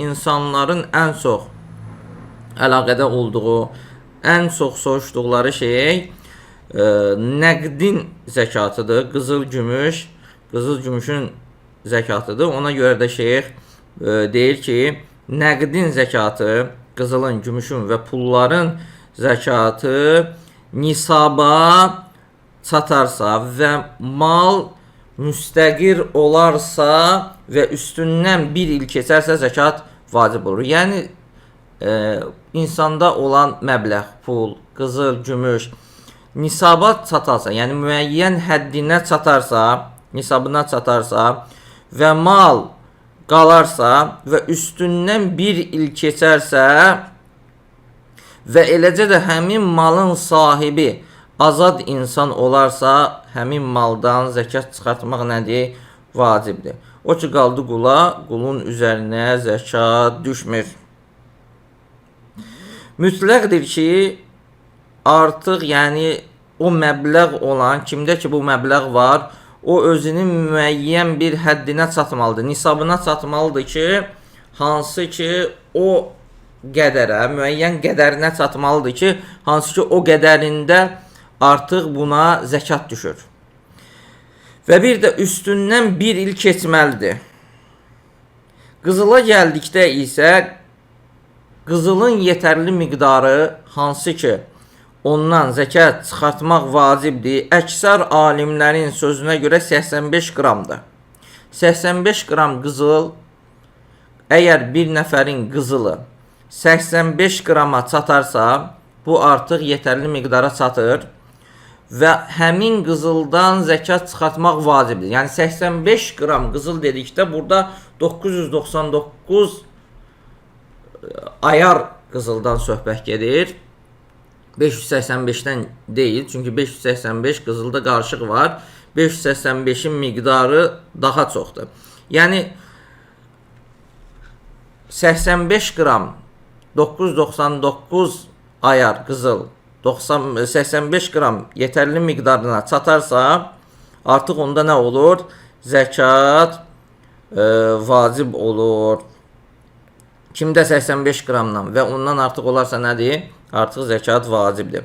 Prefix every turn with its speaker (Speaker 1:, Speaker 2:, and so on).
Speaker 1: insanların ən çox əlaqədə olduğu, ən çox soruşduqları şey nəqdin zəkatıdır. Qızıl gümüşün zəkatıdır. Ona görə də şeyx deyir ki, nəqdin zəkatı, qızılın, gümüşün və pulların zəkatı nisaba çatarsa və mal müstəqir olarsa və üstündən bir il keçərsə zəkat vacib olur. Yəni insanda olan məbləğ, pul, qızıl, gümüş nisaba çatarsa, yəni müəyyən həddinə çatarsa, nisabına çatarsa və mal qalarsa və üstündən bir il keçərsə və eləcə də həmin malın sahibi azad insan olarsa, həmin maldan zəkat çıxartmaq nədir? Vacibdir. O ki, qaldı qula, qulun üzərinə zəkat düşmür. Mütləqdir ki, artıq yəni o məbləğ olan, kimdə ki bu məbləğ var, o özünün müəyyən bir həddinə çatmalıdır, nisabına çatmalıdır ki, hansı ki o qədərə, müəyyən qədərinə çatmalıdır ki, hansı ki o qədərində artıq buna zəkat düşür. Və bir də üstündən bir il keçməlidir. Qızıla gəldikdə isə qızılın yetərli miqdarı hansı ki ondan zəkat çıxartmaq vacibdir. Əksər alimlərin sözünə görə 85 qramdır. 85 qram qızıl, əgər bir nəfərin qızılı 85 qrama çatarsa, bu artıq yetərli miqdara çatır və həmin qızıldan zəkat çıxartmaq vacibdir. Yəni 85 qram qızıl dedikdə burada 999 ayar qızıldan söhbət gedir. 585-dən deyil, çünki 585 qızılda qarışıq var. 585-in miqdarı daha çoxdur. Yəni 85 qram 999 ayar qızıl 85 qram yetərli miqdarına çatarsa, artıq onda nə olur? Zəkat vacib olur. Kimdə 85 qramdan və ondan artıq olarsa nədir? Artıq zəkat vacibdir.